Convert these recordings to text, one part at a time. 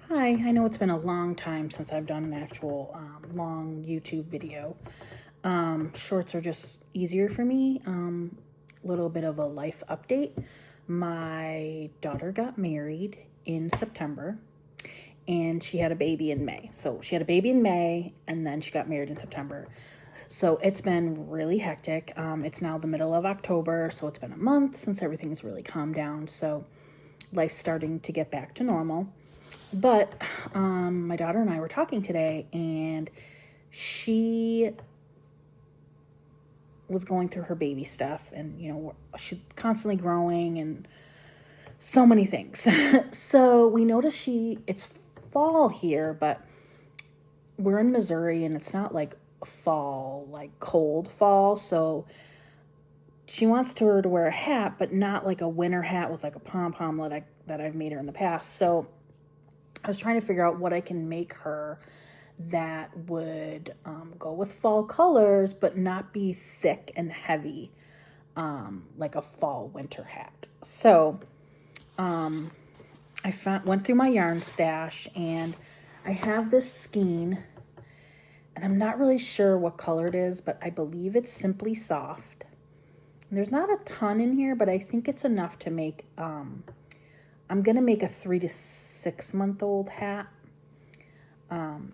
Hi, I know it's been a long time since I've done an actual long YouTube video. Shorts are just easier for me. Little bit of a life update. My daughter got married in September and she had a baby in May. So she had a baby in May and then she got married in September. So it's been really hectic. It's now the middle of October, so it's been a month since everything's really calmed down. So life's starting to get back to normal. But my daughter and I were talking today, and she was going through her baby stuff, and she's constantly growing and so many things. So we noticed it's fall here, but we're in Missouri, and it's not like fall, like cold fall. So she wants her to wear a hat, but not like a winter hat with like a pom pom that I've made her in the past. So I was trying to figure out what I can make her that would go with fall colors, but not be thick and heavy, like a fall winter hat. So I went through my yarn stash, and I have this skein, and I'm not really sure what color it is, but I believe it's Simply Soft. And there's not a ton in here, but I think it's enough to make. I'm gonna make a 3 to 6 month old hat.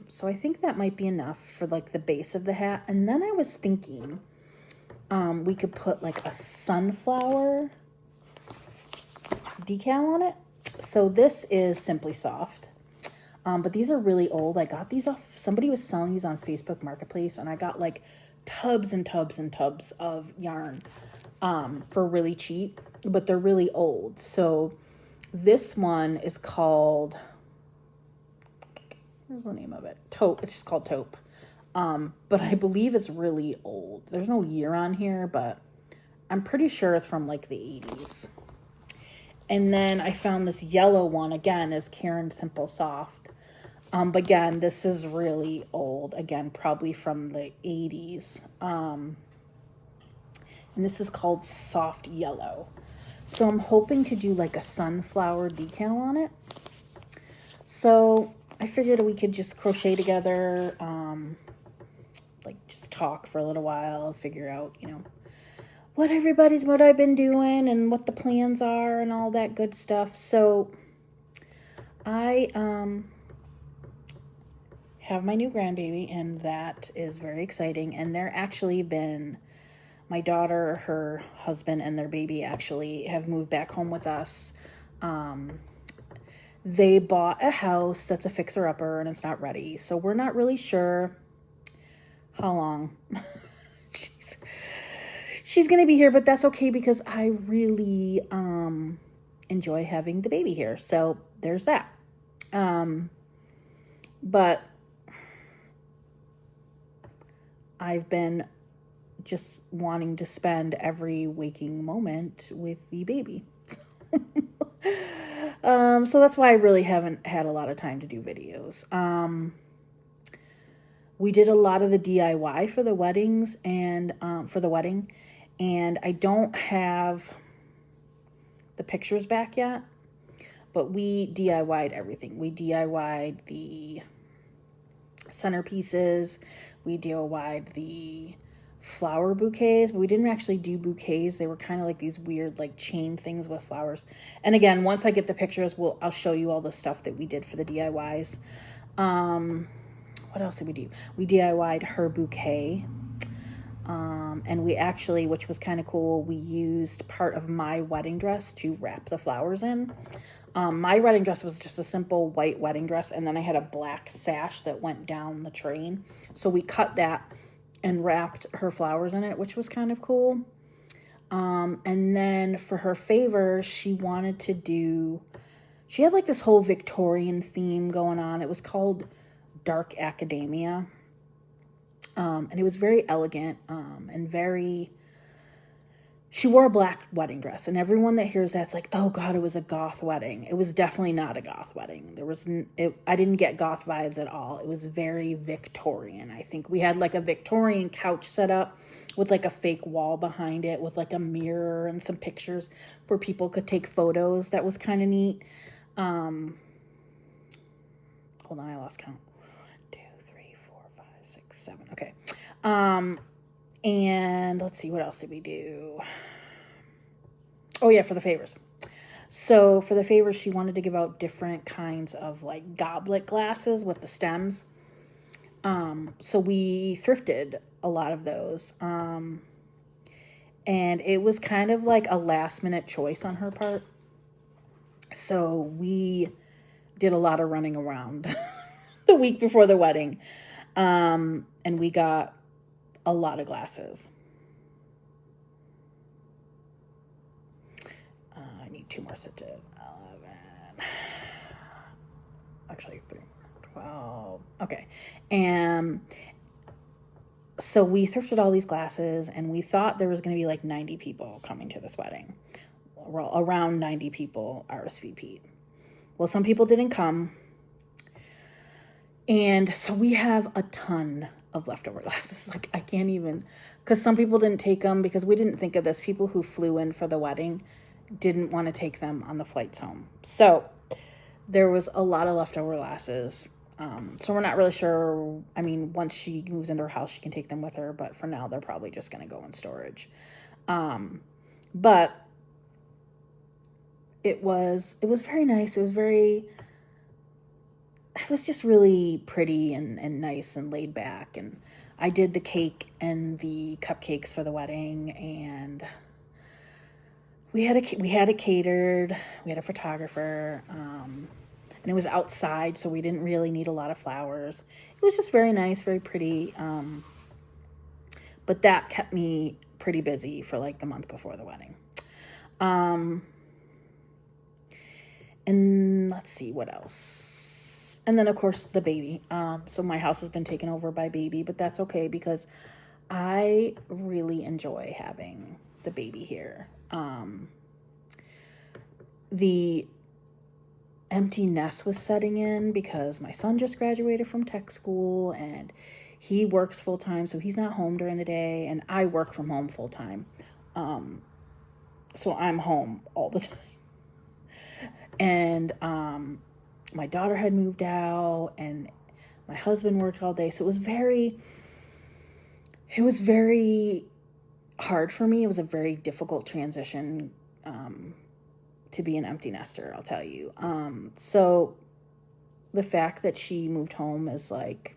So I think that might be enough for like the base of the hat. And then I was thinking we could put like a sunflower decal on it. So this is Simply Soft. But these are really old. I got these off, somebody was selling these on Facebook Marketplace, and I got like tubs and tubs and tubs of yarn for really cheap, but they're really old. So this one is called, where's the name of it? Taupe. It's just called Taupe. But I believe it's really old. There's no year on here, but I'm pretty sure it's from like the 80s. And then I found this yellow one, again, is Karen Simple Soft. But again, this is really old. Again, probably from the 80s. And this is called Soft Yellow. So I'm hoping to do like a sunflower decal on it. So I figured we could just crochet together, like just talk for a little while, figure out, what I've been doing and what the plans are and all that good stuff. So I have my new grandbaby, and that is very exciting. And they're actually been, my daughter, her husband, and their baby actually have moved back home with us. They bought a house that's a fixer-upper, and it's not ready. So we're not really sure how long she's going to be here, but that's okay because I really enjoy having the baby here. So there's that. But I've been just wanting to spend every waking moment with the baby. So that's why I really haven't had a lot of time to do videos. We did a lot of the DIY for the weddings and for the wedding, and I don't have the pictures back yet, but we DIY'd everything. We DIY'd the centerpieces, we DIY'd the flower bouquets, but we didn't actually do bouquets. They were kind of like these weird like chain things with flowers. And again, once I get the pictures, I'll show you all the stuff that we did for the DIYs. What else did we do? We DIY'd her bouquet. And we actually, which was kind of cool, we used part of my wedding dress to wrap the flowers in. My wedding dress was just a simple white wedding dress, and then I had a black sash that went down the train. So we cut that and wrapped her flowers in it, which was kind of cool. And then for her favor, she had like this whole Victorian theme going on. It was called Dark Academia. And it was very elegant, and she wore a black wedding dress, and everyone that hears that's like, oh God, it was a goth wedding. It was definitely not a goth wedding. I didn't get goth vibes at all. It was very Victorian. I think we had like a Victorian couch set up with like a fake wall behind it with like a mirror and some pictures where people could take photos. That was kind of neat. hold on, I lost count. 1, 2, 3, 4, 5, 6, 7. Okay. And let's see, what else did we do? Oh yeah, for the favors. So for the favors, she wanted to give out different kinds of like goblet glasses with the stems. So we thrifted a lot of those. And it was kind of like a last minute choice on her part. So we did a lot of running around the week before the wedding. And we got a lot of glasses. I need 2 more stitches. 11. Actually, 3 more. 12. Okay. And so we thrifted all these glasses, and we thought there was going to be like 90 people coming to this wedding. Well, around 90 people RSVP'd. Well, some people didn't come. And so we have a ton of leftover glasses. Like, I can't even, because some people didn't take them because we didn't think of this. People who flew in for the wedding didn't want to take them on the flights home. So there was a lot of leftover glasses. So we're not really sure. I mean, once she moves into her house, she can take them with her. But for now, they're probably just going to go in storage. But it was very nice. It was just really pretty and nice and laid back. And I did the cake and the cupcakes for the wedding, and we had it catered. We had a photographer, and it was outside, so we didn't really need a lot of flowers. It was just very nice, very pretty. But that kept me pretty busy for like the month before the wedding. And let's see what else. And then of course the baby. So my house has been taken over by baby, but that's okay because I really enjoy having the baby here. The empty nest was setting in because my son just graduated from tech school and he works full time, so he's not home during the day, and I work from home full time. So I'm home all the time. And my daughter had moved out and my husband worked all day. So it was very hard for me. It was a very difficult transition to be an empty nester, I'll tell you. So the fact that she moved home is like,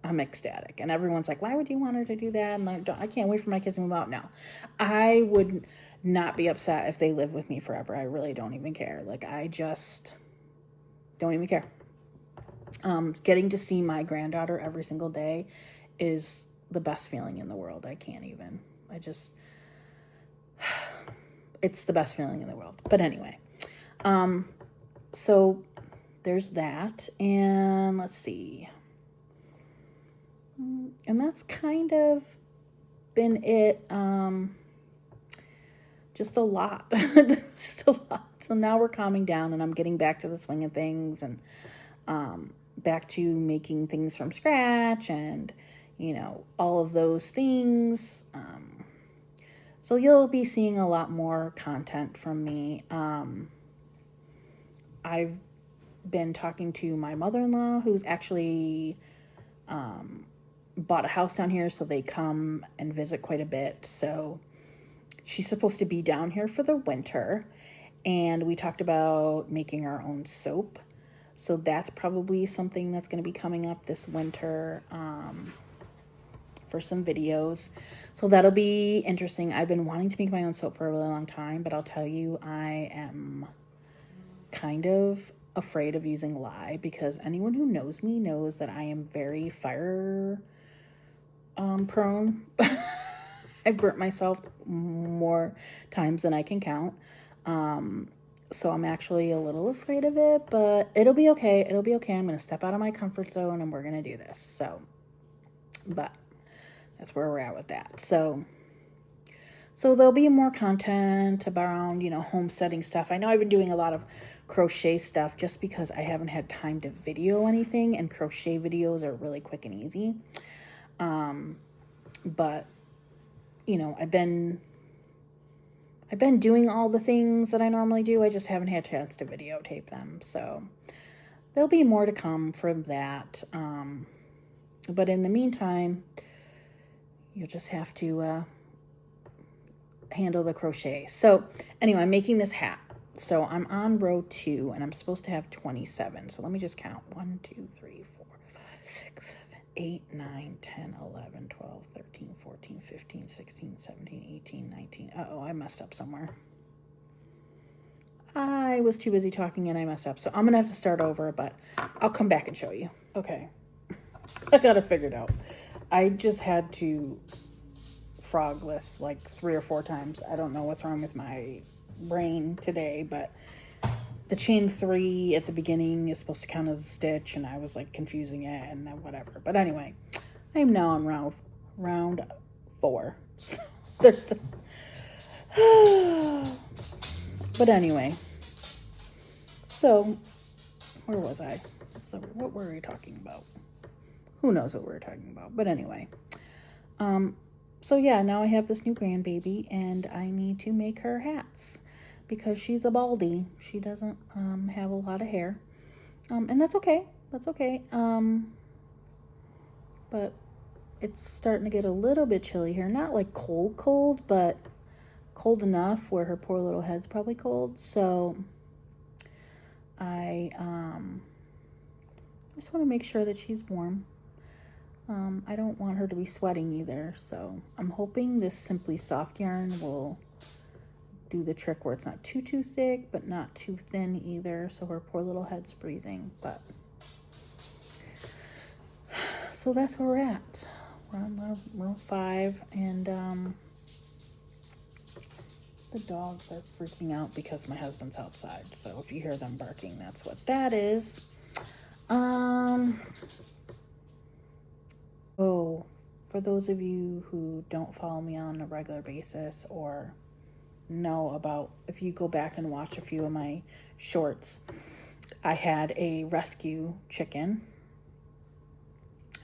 I'm ecstatic. And everyone's like, why would you want her to do that? And I can't wait for my kids to move out. No, I would not be upset if they live with me forever. I really don't even care. Like, I just don't even care. Getting to see my granddaughter every single day is the best feeling in the world. I can't even. It's the best feeling in the world. But anyway, so there's that. And let's see. And that's kind of been it. Just a lot. Just a lot. So now we're calming down and I'm getting back to the swing of things and back to making things from scratch and, all of those things. So you'll be seeing a lot more content from me. I've been talking to my mother-in-law, who's actually bought a house down here, so they come and visit quite a bit. So she's supposed to be down here for the winter, and we talked about making our own soap. So that's probably something that's going to be coming up this winter for some videos. So that'll be interesting. I've been wanting to make my own soap for a really long time, but I'll tell you, I am kind of afraid of using lye because anyone who knows me knows that I am very fire prone. I've burnt myself more times than I can count. So I'm actually a little afraid of it, but it'll be okay. It'll be okay. I'm going to step out of my comfort zone and we're going to do this. So, but that's where we're at with that. So there'll be more content around, homesteading stuff. I know I've been doing a lot of crochet stuff just because I haven't had time to video anything, and crochet videos are really quick and easy. But I've been doing all the things that I normally do. I just haven't had a chance to videotape them. So there'll be more to come from that. But in the meantime, you'll just have to handle the crochet. So anyway, I'm making this hat. So I'm on row 2 and I'm supposed to have 27. So let me just count. 1, 2, 3, 4, 5, 6, 7, 8, 9, 10, 11, 12, 13, 14, 15, 16, 17, 18, 19. Uh-oh, I messed up somewhere. I was too busy talking and I messed up. So I'm going to have to start over, but I'll come back and show you. Okay. I got it figured out. I just had to frog list like 3 or 4 times. I don't know what's wrong with my brain today, but the chain 3 at the beginning is supposed to count as a stitch, and I was like confusing it and whatever. But anyway, I am now on round 4. So there's but anyway, so where was I? So what were we talking about? Who knows what we were talking about? But anyway, so yeah, now I have this new grandbaby, and I need to make her hats because she's a baldy. She doesn't have a lot of hair, and that's okay. That's okay. But it's starting to get a little bit chilly here. Not like cold, but cold enough where her poor little head's probably cold. So I just want to make sure that she's warm. I don't want her to be sweating either, so I'm hoping this Simply Soft yarn will do the trick where it's not too thick, but not too thin either, so her poor little head's freezing. But so that's where we're at. We're on row 5, and the dogs are freaking out because my husband's outside. So if you hear them barking, that's what that is. Oh, for those of you who don't follow me on a regular basis or know about, if you go back and watch a few of my shorts, I had a rescue chicken.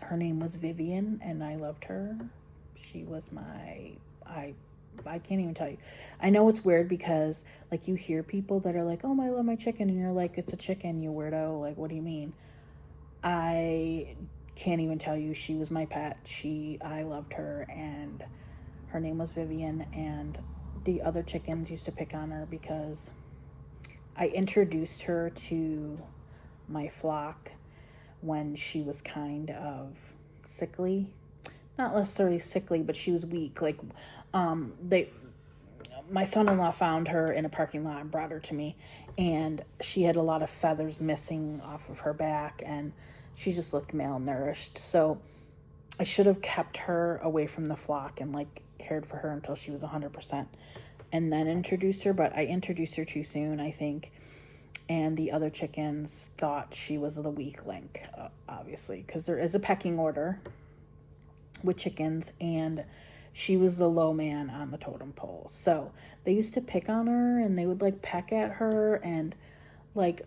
Her name was Vivian, and I loved her. She was I can't even tell you. I know it's weird because, like, you hear people that are like, oh, I love my chicken, and you're like, it's a chicken, you weirdo. Like, what do you mean? I can't even tell you. She was my pet. I loved her, and her name was Vivian, and the other chickens used to pick on her because I introduced her to my flock when she was kind of sickly. Not necessarily sickly, but she was weak. Like, my son-in-law found her in a parking lot and brought her to me, and she had a lot of feathers missing off of her back, and she just looked malnourished. So I should have kept her away from the flock and like cared for her until she was 100% and then introduced her. But I introduced her too soon, I think. And the other chickens thought she was the weak link, obviously, because there is a pecking order with chickens, and she was the low man on the totem pole. So they used to pick on her, and they would like peck at her, and like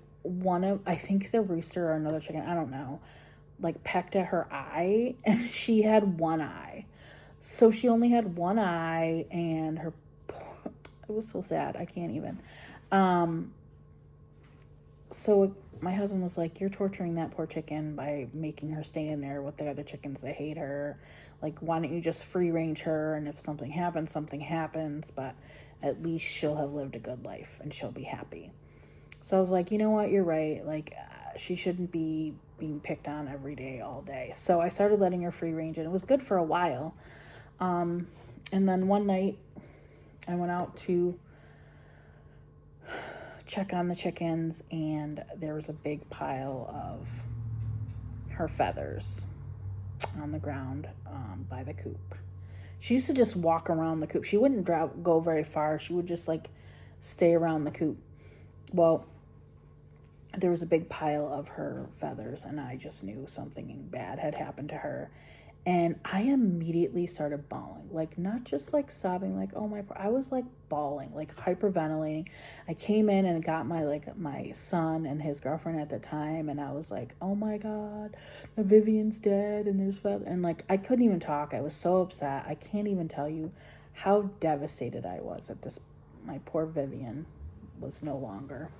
I think the rooster or another chicken, I don't know, like pecked at her eye, and she had one eye. So she only had one eye, and it was so sad. I can't even. So my husband was like, you're torturing that poor chicken by making her stay in there with the other chickens that hate her. Like, why don't you just free range her? And if something happens, but at least she'll have lived a good life and she'll be happy. So I was like, you know what? You're right. Like, she shouldn't be being picked on every day, all day. So I started letting her free range, and it was good for a while. And then one night I went out to check on the chickens, and there was a big pile of her feathers on the ground by the coop. She used to just walk around the coop. She wouldn't go very far. She would just like stay around the coop. Well, there was a big pile of her feathers, and I just knew something bad had happened to her. And I immediately started bawling, like not just like sobbing, like, oh my, I was like bawling, like hyperventilating. I came in and got my son and his girlfriend at the time, and I was like, oh my God, Vivian's dead, and there's feathers, and like I couldn't even talk. I was so upset. I can't even tell you how devastated I was at this. My poor Vivian was no longer.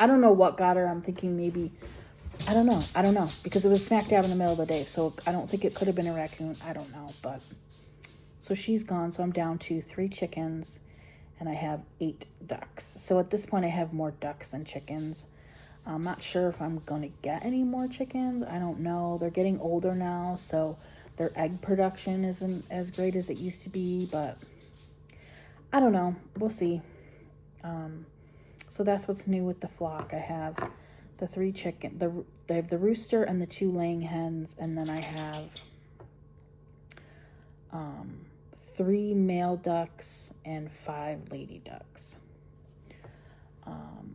I don't know what got her. I'm thinking maybe I don't know. I don't know. Because it was smack dab in the middle of the day. So I don't think it could have been a raccoon. I don't know. But so she's gone. So I'm down to 3 chickens. And I have 8 ducks. So at this point I have more ducks than chickens. I'm not sure if I'm going to get any more chickens. I don't know. They're getting older now. So their egg production isn't as great as it used to be. But I don't know. We'll see. So that's what's new with the flock. I have the 3 chicken. I have the rooster and the 2 laying hens, and then I have 3 male ducks and 5 lady ducks.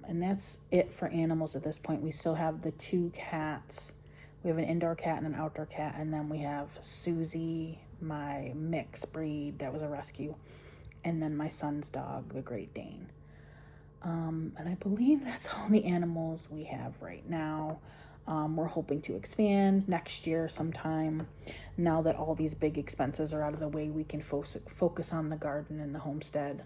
And that's it for animals at this point. We still have the 2 cats. We have an indoor cat and an outdoor cat, and then we have Susie, my mixed breed that was a rescue, and then my son's dog, the Great Dane. And I believe that's all the animals we have right now. We're hoping to expand next year sometime. Now that all these big expenses are out of the way, we can focus on the garden and the homestead.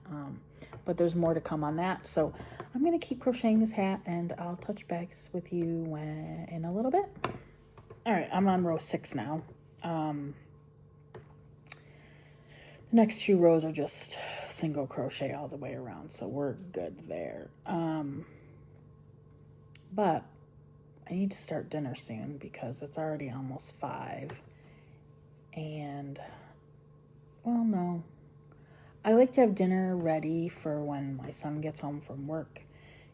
But there's more to come on that. So I'm going to keep crocheting this hat, and I'll touch base with you in a little bit. All right, I'm on row 6 now. The next 2 rows are just single crochet all the way around, so we're good there. But I need to start dinner soon because it's already almost 5. And, well, no. I like to have dinner ready for when my son gets home from work.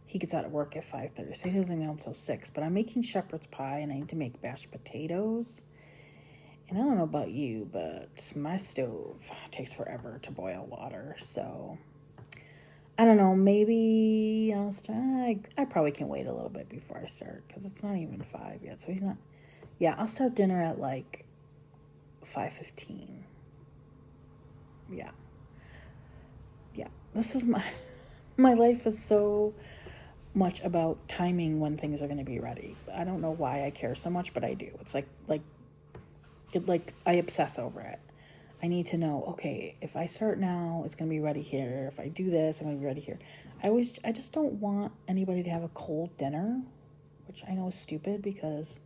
He gets out of work at 5:30, so he doesn't get home until 6. But I'm making shepherd's pie, and I need to make mashed potatoes. And I don't know about you, but my stove takes forever to boil water. So, I don't know. Maybe I'll start. I probably can wait a little bit before I start because it's not even 5 yet. So he's not. Yeah, I'll start dinner at like 5:15. Yeah. This is my life is so much about timing when things are going to be ready. I don't know why I care so much, but I do. It's like I obsess over it. I need to know, okay, if I start now, it's going to be ready here. If I do this, I'm going to be ready here. I just don't want anybody to have a cold dinner, which I know is stupid because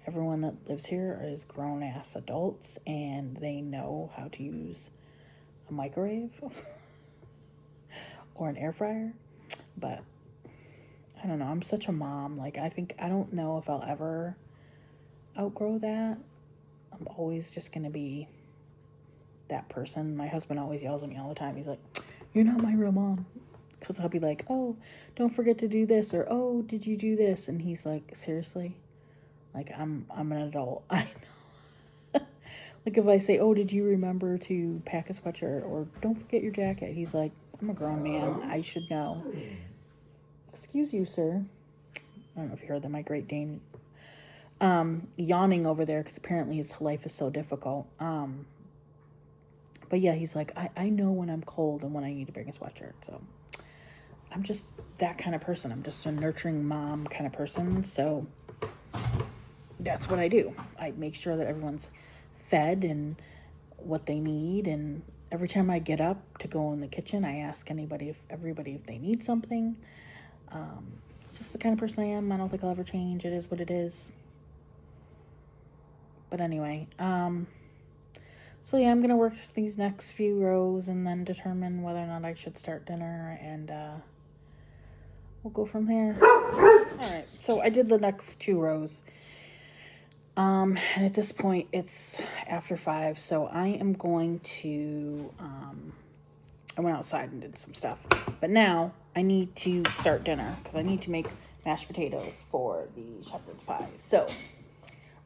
everyone that lives here is grown-ass adults and they know how to use a microwave or an air fryer. But I don't know. I'm such a mom. Like, I don't know if I'll ever outgrow that. I'm always just going to be that person. My husband always yells at me all the time. He's like, you're not my real mom. Because I'll be like, oh, don't forget to do this. Or, oh, did you do this? And he's like, seriously? Like, I'm an adult. I know. Like, if I say, oh, did you remember to pack a sweatshirt? Or don't forget your jacket. He's like, I'm a grown man. I should know. Excuse you, sir. I don't know if you heard that. My Great Dane yawning over there because apparently his life is so difficult. But yeah, he's like, I know when I'm cold and when I need to bring a sweatshirt. So I'm just that kind of person. I'm just a nurturing mom kind of person. So that's what I do. I make sure that everyone's fed and what they need. And every time I get up to go in the kitchen, I ask everybody if they need something. It's just the kind of person I am. I don't think I'll ever change. It is what it is. But anyway, so yeah, I'm going to work these next few rows and then determine whether or not I should start dinner, and we'll go from there. Alright, so I did the next 2 rows. And at this point, it's after 5, so I am going to, I went outside and did some stuff. But now, I need to start dinner, because I need to make mashed potatoes for the shepherd's pie. So,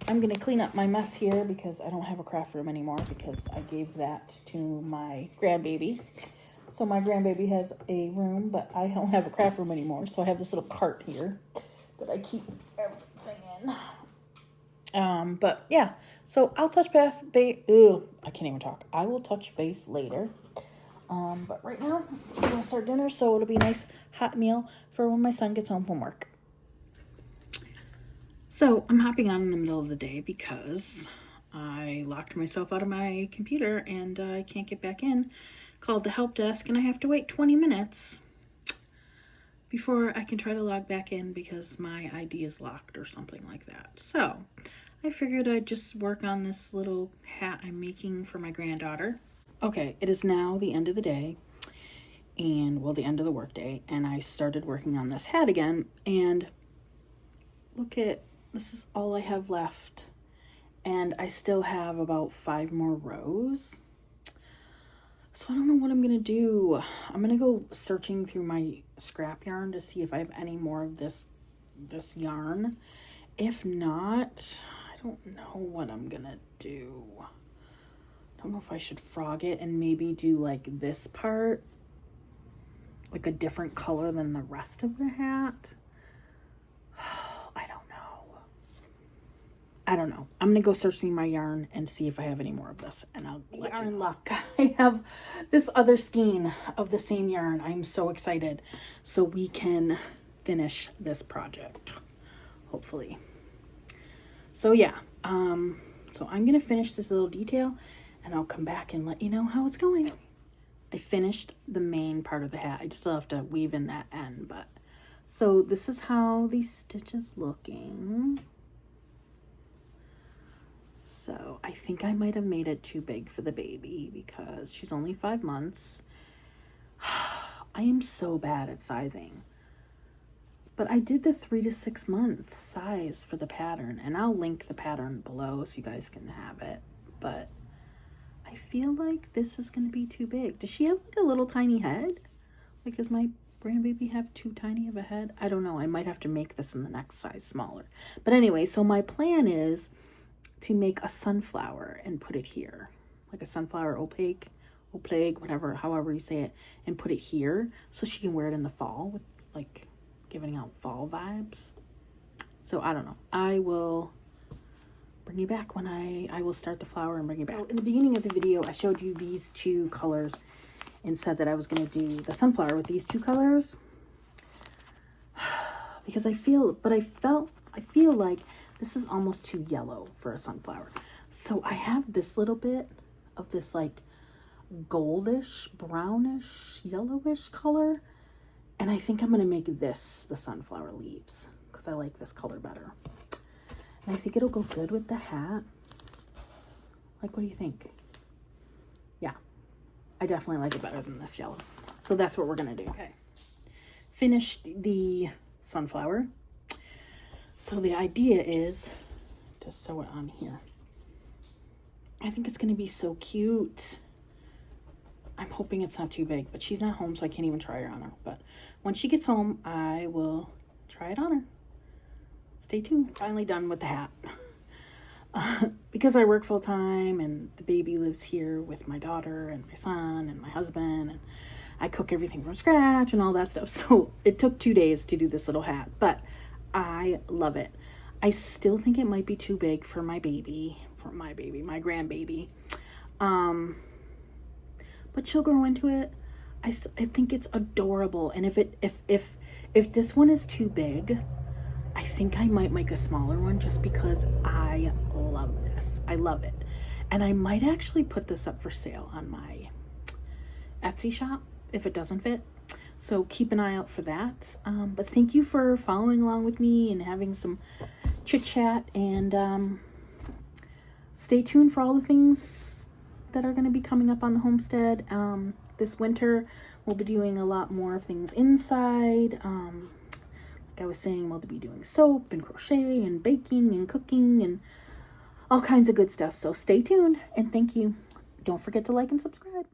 I'm going to clean up my mess here because I don't have a craft room anymore because I gave that to my grandbaby. So my grandbaby has a room, but I don't have a craft room anymore. So I have this little cart here that I keep everything in. But yeah, so I'll touch base. I can't even talk. I will touch base later. But right now, I'm going to start dinner, so it'll be a nice hot meal for when my son gets home from work. So I'm hopping on in the middle of the day because I locked myself out of my computer and I can't get back in. Called the help desk and I have to wait 20 minutes before I can try to log back in because my ID is locked or something like that. So I figured I'd just work on this little hat I'm making for my granddaughter. Okay, it is now the end of the day, and well, the end of the work day, and I started working on this hat again, and look at, this is all I have left, and I still have about 5 more rows. So I don't know what I'm gonna do. I'm gonna go searching through my scrap yarn to see if I have any more of this yarn. If not, I don't know what I'm gonna do. I don't know if I should frog it and maybe do like this part, like a different color than the rest of the hat. I don't know. I'm going to go search through my yarn and see if I have any more of this, and I'll let you know. In luck. I have this other skein of the same yarn. I'm so excited. So we can finish this project, hopefully. So yeah, so I'm going to finish this little detail, and I'll come back and let you know how it's going. I finished the main part of the hat. I just still have to weave in that end, but so this is how these stitches looking. So I think I might have made it too big for the baby because she's only 5 months. I am so bad at sizing. But I did the 3 to 6 month size for the pattern, and I'll link the pattern below so you guys can have it. But I feel like this is going to be too big. Does she have like a little tiny head? Like, does my grandbaby have too tiny of a head? I don't know. I might have to make this in the next size smaller. But anyway, so my plan is to make a sunflower and put it here, like a sunflower opaque, whatever, however you say it, and put it here so she can wear it in the fall with like giving out fall vibes. So I don't know. I will bring you back when I will start the flower and bring you back. So in the beginning of the video, I showed you these 2 colors and said that I was going to do the sunflower with these 2 colors because I feel like this is almost too yellow for a sunflower. So I have this little bit of this like goldish, brownish, yellowish color. And I think I'm going to make this the sunflower leaves because I like this color better. And I think it'll go good with the hat. Like, what do you think? Yeah, I definitely like it better than this yellow. So that's what we're going to do. Okay. Finished the sunflower. So the idea is to sew it on here. I think it's going to be so cute. I'm hoping it's not too big, but she's not home, so I can't even try her on her. But when she gets home, I will try it on her. Stay tuned. Finally done with the hat. Because I work full time and the baby lives here with my daughter and my son and my husband, and I cook everything from scratch and all that stuff. So it took 2 days to do this little hat, but I love it. I still think it might be too big for my grandbaby. But she'll grow into it. I think it's adorable. And if this one is too big, I think I might make a smaller one just because I love this. I love it. And I might actually put this up for sale on my Etsy shop if it doesn't fit. So keep an eye out for that. But thank you for following along with me and having some chit chat, and stay tuned for all the things that are going to be coming up on the homestead. This winter we'll be doing a lot more things inside. Like I was saying, we'll be doing soap and crochet and baking and cooking and all kinds of good stuff. So stay tuned, and thank you. Don't forget to like and subscribe.